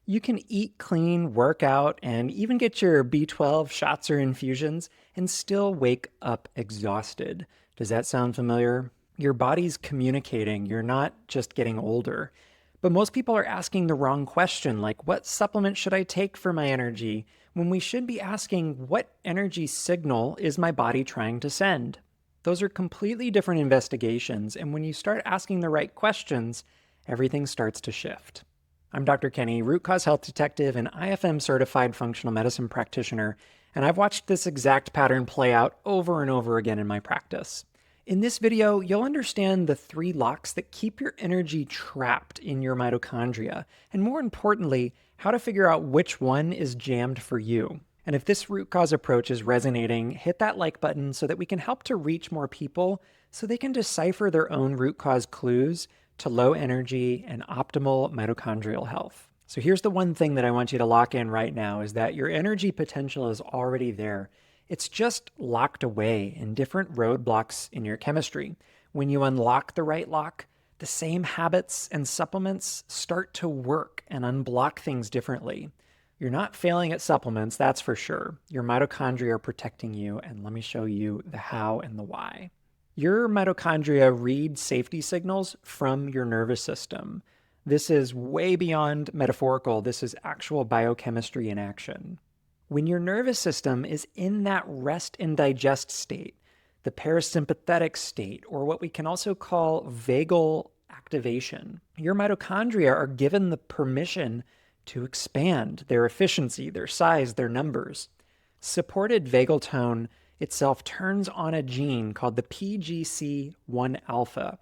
You can eat clean, work out, and even get your B12 shots or infusions and still wake up exhausted. Does that sound familiar? Your body's communicating, you're not just getting older. But most people are asking the wrong question, like, what supplement should I take for my energy? When we should be asking, what energy signal is my body trying to send? Those are completely different investigations, and when you start asking the right questions, everything starts to shift. I'm Dr. Kenny, root cause health detective and IFM certified functional medicine practitioner, and I've watched this exact pattern play out over and over again in my practice. In this video, you'll understand the 3 locks that keep your energy trapped in your mitochondria, and more importantly, how to figure out which one is jammed for you. And if this root cause approach is resonating, hit that like button so that we can help to reach more people so they can decipher their own root cause clues to low energy and optimal mitochondrial health. So here's the one thing that I want you to lock in right now is that your energy potential is already there. It's just locked away in different roadblocks in your chemistry. When you unlock the right lock, the same habits and supplements start to work and unblock things differently. You're not failing at supplements, that's for sure. Your mitochondria are protecting you, and let me show you the how and the why. Your mitochondria read safety signals from your nervous system. This is way beyond metaphorical. This is actual biochemistry in action. When your nervous system is in that rest and digest state, the parasympathetic state, or what we can also call vagal activation, your mitochondria are given the permission to expand their efficiency, their size, their numbers. Supported vagal tone itself turns on a gene called the PGC1 alpha.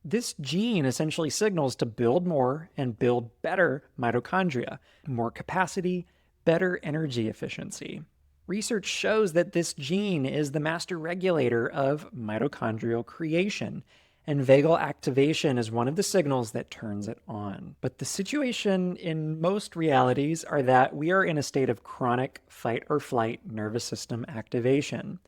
This gene essentially signals to build more and build better mitochondria, more capacity, better energy efficiency. Research shows that this gene is the master regulator of mitochondrial creation, and vagal activation is one of the signals that turns it on. But the situation in most realities are that we are in a state of chronic fight or flight nervous system activation.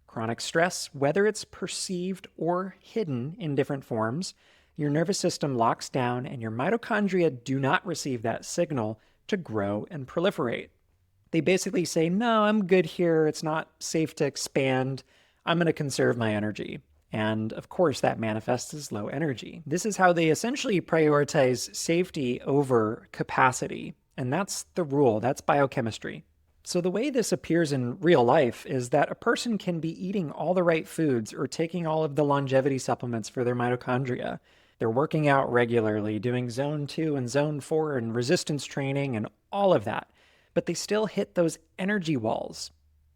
Chronic stress, whether it's perceived or hidden in different forms, your nervous system locks down and your mitochondria do not receive that signal to grow and proliferate. They basically say, no, I'm good here. It's not safe to expand. I'm going to conserve my energy. And of course, that manifests as low energy. This is how they essentially prioritize safety over capacity. And that's the rule, that's biochemistry. So the way this appears in real life is that a person can be eating all the right foods or taking all of the longevity supplements for their mitochondria. They're working out regularly, doing zone 2 and zone 4 and resistance training and all of that. But they still hit those energy walls,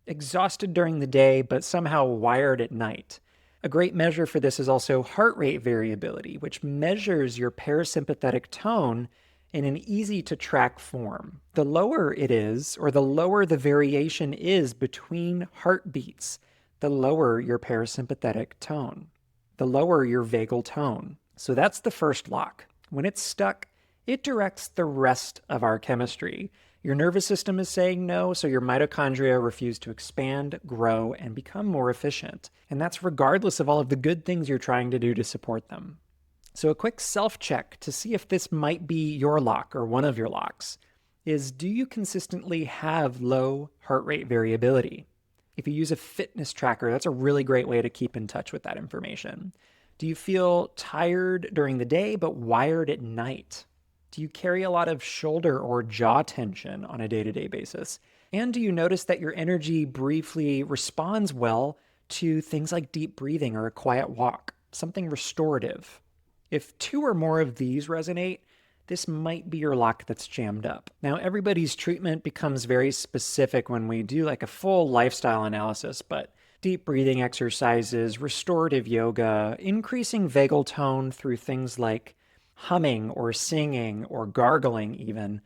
exhausted during the day, but somehow wired at night. A great measure for this is also heart rate variability, which measures your parasympathetic tone in an easy to track form. The lower it is, or the lower the variation is between heartbeats, the lower your parasympathetic tone, the lower your vagal tone. So that's the first lock. When it's stuck, it directs the rest of our chemistry. Your nervous system is saying no, so your mitochondria refuse to expand, grow, and become more efficient. And that's regardless of all of the good things you're trying to do to support them. So a quick self-check to see if this might be your lock or one of your locks is, do you consistently have low heart rate variability? If you use a fitness tracker, that's a really great way to keep in touch with that information. Do you feel tired during the day but wired at night? Do you carry a lot of shoulder or jaw tension on a day-to-day basis? And do you notice that your energy briefly responds well to things like deep breathing or a quiet walk, something restorative? If 2 or more of these resonate, this might be your lock that's jammed up. Now, everybody's treatment becomes very specific when we do like a full lifestyle analysis, but deep breathing exercises, restorative yoga, increasing vagal tone through things like humming or singing or gargling even,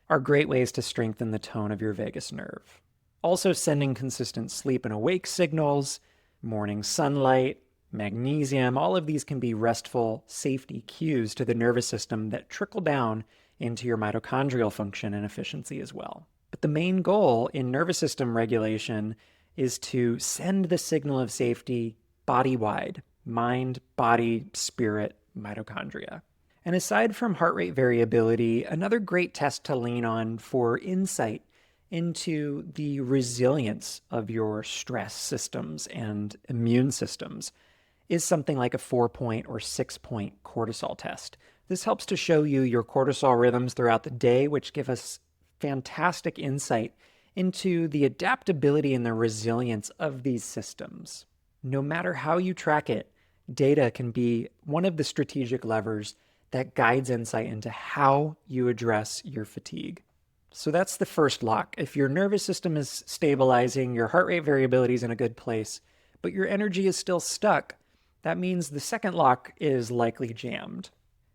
are great ways to strengthen the tone of your vagus nerve. Also, sending consistent sleep and awake signals, morning sunlight, magnesium, all of these can be restful safety cues to the nervous system that trickle down into your mitochondrial function and efficiency as well. But the main goal in nervous system regulation is to send the signal of safety body-wide, mind, body, spirit, mitochondria. And aside from heart rate variability, another great test to lean on for insight into the resilience of your stress systems and immune systems is something like a 4-point or 6-point cortisol test. This helps to show you your cortisol rhythms throughout the day, which give us fantastic insight into the adaptability and the resilience of these systems. No matter how you track it, data can be one of the strategic levers that guides insight into how you address your fatigue. So that's the first lock. If your nervous system is stabilizing, your heart rate variability is in a good place, but your energy is still stuck, that means the second lock is likely jammed.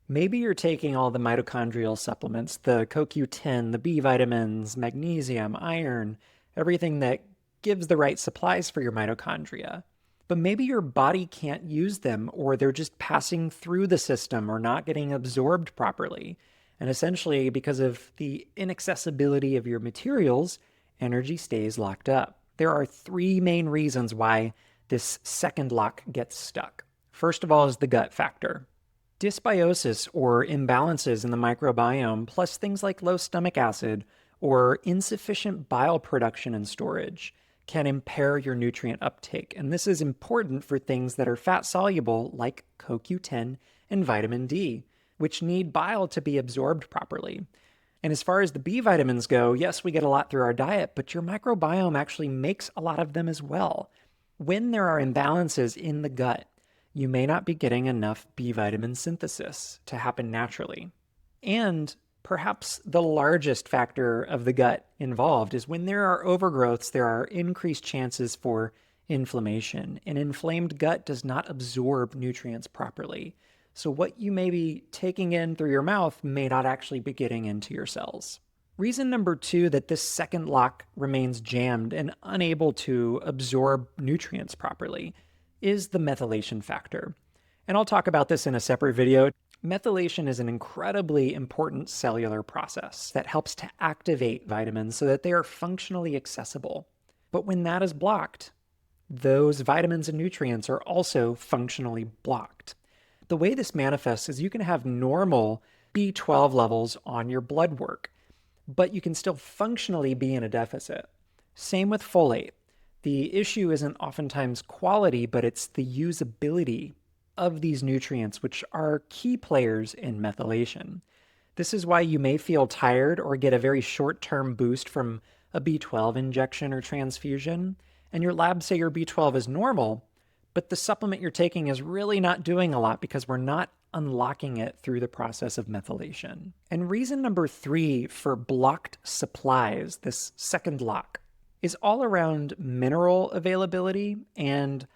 Maybe you're taking all the mitochondrial supplements, the CoQ10, the B vitamins, magnesium, iron, everything that gives the right supplies for your mitochondria. But maybe your body can't use them, or they're just passing through the system or not getting absorbed properly. And essentially, because of the inaccessibility of your materials, energy stays locked up. There are 3 main reasons why this second lock gets stuck. First of all is the gut factor. Dysbiosis or imbalances in the microbiome, plus things like low stomach acid or insufficient bile production and storage, can impair your nutrient uptake. And this is important for things that are fat soluble like CoQ10 and vitamin D, which need bile to be absorbed properly. And as far as the B vitamins go, yes, we get a lot through our diet, but your microbiome actually makes a lot of them as well. When there are imbalances in the gut, you may not be getting enough B vitamin synthesis to happen naturally. And perhaps the largest factor of the gut involved is when there are overgrowths, there are increased chances for inflammation. An inflamed gut does not absorb nutrients properly. So what you may be taking in through your mouth may not actually be getting into your cells. Reason number 2 that this second lock remains jammed and unable to absorb nutrients properly is the methylation factor. And I'll talk about this in a separate video. Methylation is an incredibly important cellular process that helps to activate vitamins so that they are functionally accessible. But when that is blocked, those vitamins and nutrients are also functionally blocked. The way this manifests is you can have normal B12 levels on your blood work, but you can still functionally be in a deficit. Same with folate. The issue isn't oftentimes quality, but it's the usability of these nutrients, which are key players in methylation. This is why you may feel tired or get a very short-term boost from a B12 injection or transfusion, and your labs say your B12 is normal, but the supplement you're taking is really not doing a lot because we're not unlocking it through the process of methylation. And reason number 3 for blocked supplies, this second lock, is all around mineral availability and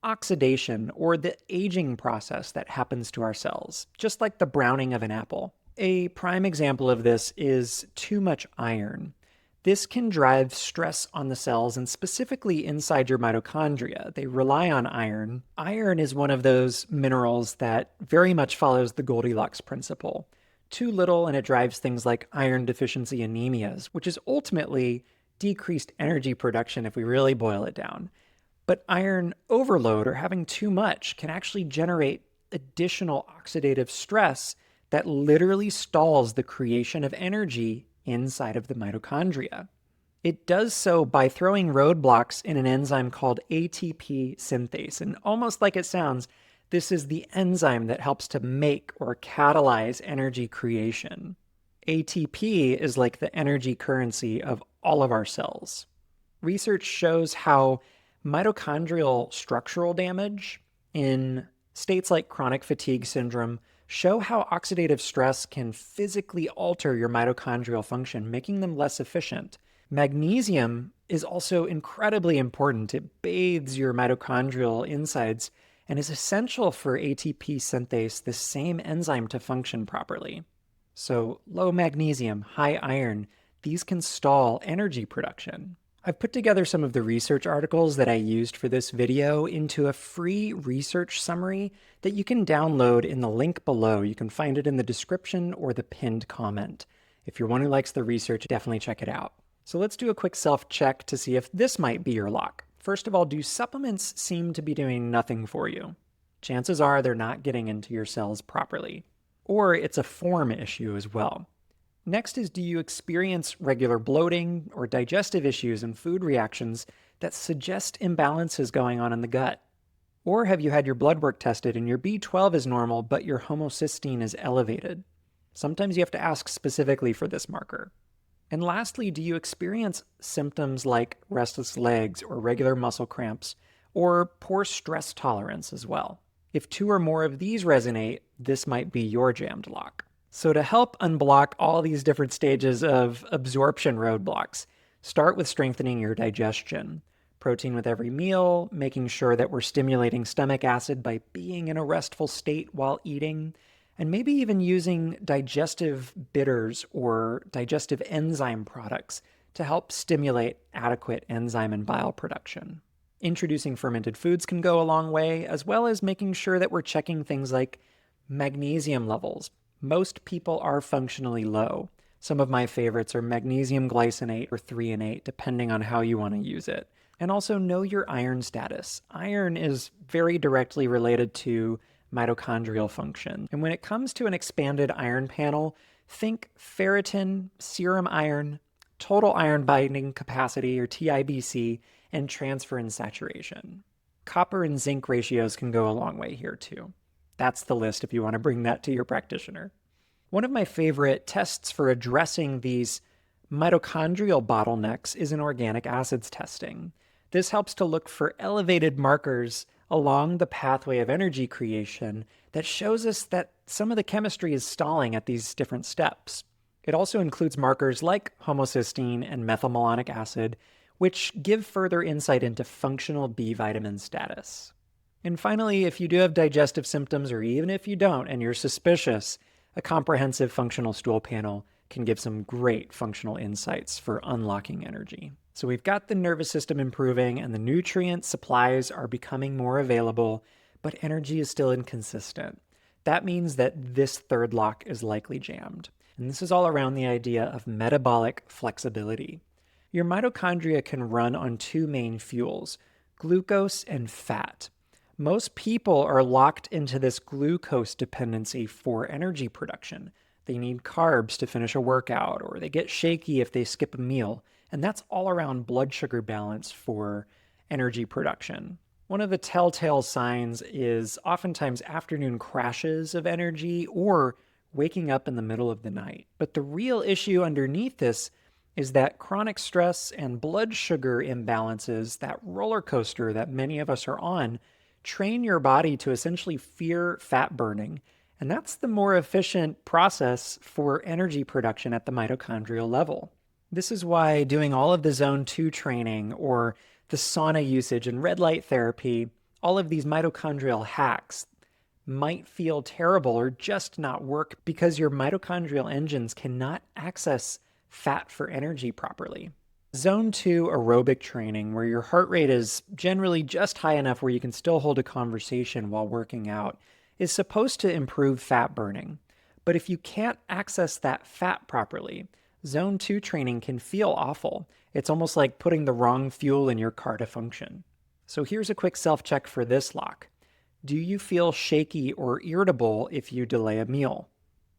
oxidation, or the aging process that happens to our cells, just like the browning of an apple. A prime example of this is too much iron. This can drive stress on the cells and specifically inside your mitochondria. They rely on iron. Iron is one of those minerals that very much follows the Goldilocks principle. Too little and it drives things like iron deficiency anemias, which is ultimately decreased energy production if we really boil it down. But iron overload or having too much can actually generate additional oxidative stress that literally stalls the creation of energy inside of the mitochondria. It does so by throwing roadblocks in an enzyme called ATP synthase. And almost like it sounds, this is the enzyme that helps to make or catalyze energy creation. ATP is like the energy currency of all of our cells. Research shows how mitochondrial structural damage in states like chronic fatigue syndrome show how oxidative stress can physically alter your mitochondrial function, making them less efficient. Magnesium is also incredibly important. It bathes your mitochondrial insides and is essential for ATP synthase, the same enzyme, to function properly. So low magnesium, high iron, these can stall energy production. I've put together some of the research articles that I used for this video into a free research summary that you can download in the link below. You can find it in the description or the pinned comment. If you're one who likes the research, definitely check it out. So let's do a quick self-check to see if this might be your lock. First of all, do supplements seem to be doing nothing for you? Chances are they're not getting into your cells properly. or it's a form issue as well. Next is, do you experience regular bloating or digestive issues and food reactions that suggest imbalances going on in the gut? Or have you had your blood work tested and your B12 is normal, but your homocysteine is elevated? Sometimes you have to ask specifically for this marker. And lastly, do you experience symptoms like restless legs or regular muscle cramps or poor stress tolerance as well? If 2 or more of these resonate, this might be your jammed lock. So to help unblock all these different stages of absorption roadblocks, start with strengthening your digestion. Protein with every meal, making sure that we're stimulating stomach acid by being in a restful state while eating, and maybe even using digestive bitters or digestive enzyme products to help stimulate adequate enzyme and bile production. Introducing fermented foods can go a long way, as well as making sure that we're checking things like magnesium levels. Most people are functionally low. Some of my favorites are magnesium glycinate or 3 and 8, depending on how you want to use it. And also know your iron status. Iron is very directly related to mitochondrial function. And when it comes to an expanded iron panel, think ferritin, serum iron, total iron binding capacity or TIBC, and transferrin saturation. Copper and zinc ratios can go a long way here too. That's the list if you want to bring that to your practitioner. One of my favorite tests for addressing these mitochondrial bottlenecks is in organic acids testing. This helps to look for elevated markers along the pathway of energy creation that shows us that some of the chemistry is stalling at these different steps. It also includes markers like homocysteine and methylmalonic acid, which give further insight into functional B vitamin status. And finally, if you do have digestive symptoms, or even if you don't and you're suspicious, a comprehensive functional stool panel can give some great functional insights for unlocking energy. So we've got the nervous system improving and the nutrient supplies are becoming more available, but energy is still inconsistent. That means that this third lock is likely jammed. And this is all around the idea of metabolic flexibility. Your mitochondria can run on 2 main fuels, glucose and fat. Most people are locked into this glucose dependency for energy production. They need carbs to finish a workout, or they get shaky if they skip a meal. And that's all around blood sugar balance for energy production. One of the telltale signs is oftentimes afternoon crashes of energy or waking up in the middle of the night. But the real issue underneath this is that chronic stress and blood sugar imbalances, that roller coaster that many of us are on, train your body to essentially fear fat burning. And that's the more efficient process for energy production at the mitochondrial level. This is why doing all of the zone 2 training or the sauna usage and red light therapy, all of these mitochondrial hacks might feel terrible or just not work because your mitochondrial engines cannot access fat for energy properly. Zone 2 aerobic training, where your heart rate is generally just high enough where you can still hold a conversation while working out, is supposed to improve fat burning. But if you can't access that fat properly, Zone 2 training can feel awful. It's almost like putting the wrong fuel in your car to function. So here's a quick self-check for this lock. Do you feel shaky or irritable if you delay a meal?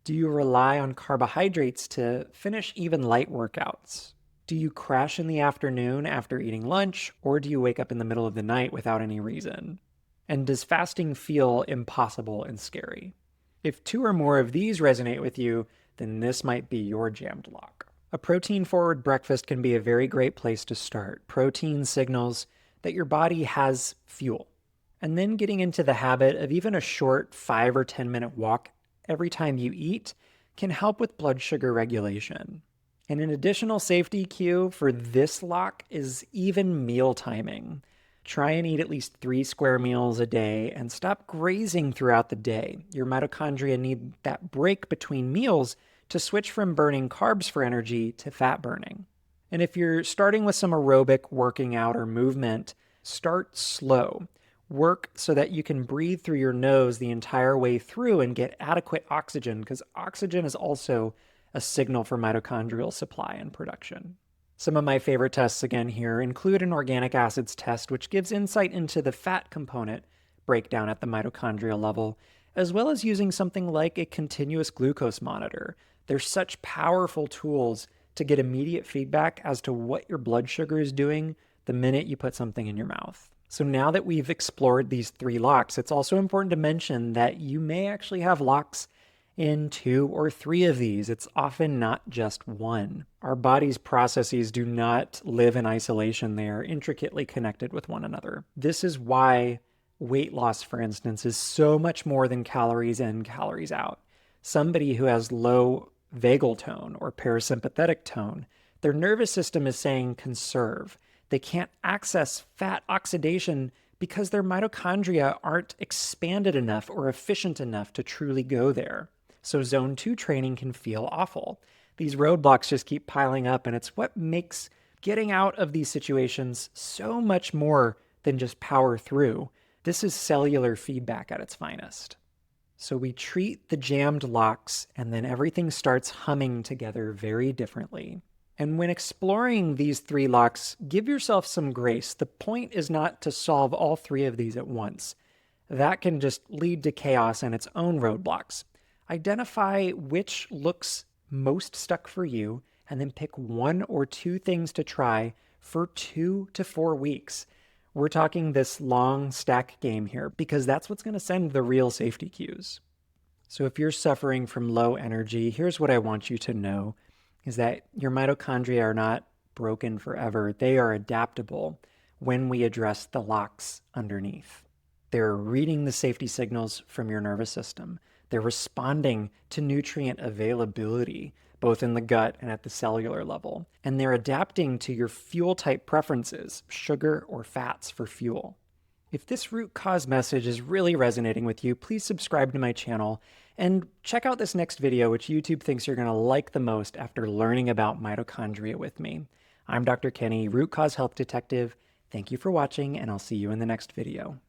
Do you rely on carbohydrates to finish even light workouts? Do you crash in the afternoon after eating lunch, or do you wake up in the middle of the night without any reason? And does fasting feel impossible and scary? If 2 or more of these resonate with you, then this might be your jammed lock. A protein-forward breakfast can be a very great place to start. Protein signals that your body has fuel. And then getting into the habit of even a short 5 or 10-minute walk every time you eat can help with blood sugar regulation. And an additional safety cue for this lock is even meal timing. Try and eat at least 3 square meals a day and stop grazing throughout the day. Your mitochondria need that break between meals to switch from burning carbs for energy to fat burning. And if you're starting with some aerobic working out or movement, start slow. Work so that you can breathe through your nose the entire way through and get adequate oxygen, because oxygen is also a signal for mitochondrial supply and production. Some of my favorite tests again here include an organic acids test, which gives insight into the fat component breakdown at the mitochondrial level, as well as using something like a continuous glucose monitor. They're such powerful tools to get immediate feedback as to what your blood sugar is doing the minute you put something in your mouth. So now that we've explored these 3 locks, it's also important to mention that you may actually have locks in 2 or 3 of these. It's often not just one. Our body's processes do not live in isolation. They are intricately connected with one another. This is why weight loss, for instance, is so much more than calories in, calories out. Somebody who has low vagal tone or parasympathetic tone, their nervous system is saying conserve. They can't access fat oxidation because their mitochondria aren't expanded enough or efficient enough to truly go there. So zone 2 training can feel awful. These roadblocks just keep piling up, and it's what makes getting out of these situations so much more than just power through. This is cellular feedback at its finest. So we treat the jammed locks, and then everything starts humming together very differently. And when exploring these 3 locks, give yourself some grace. The point is not to solve all 3 of these at once. That can just lead to chaos and its own roadblocks. Identify which looks most stuck for you, and then pick 1 or 2 things to try for 2 to 4 weeks. We're talking this long stack game here because that's what's going to send the real safety cues. So if you're suffering from low energy, here's what I want you to know is that your mitochondria are not broken forever. They are adaptable when we address the locks underneath. They're reading the safety signals from your nervous system. They're responding to nutrient availability, both in the gut and at the cellular level. And they're adapting to your fuel type preferences, sugar or fats for fuel. If this root cause message is really resonating with you, please subscribe to my channel and check out this next video, which YouTube thinks you're going to like the most after learning about mitochondria with me. I'm Dr. Kenny, Root Cause Health Detective. Thank you for watching, and I'll see you in the next video.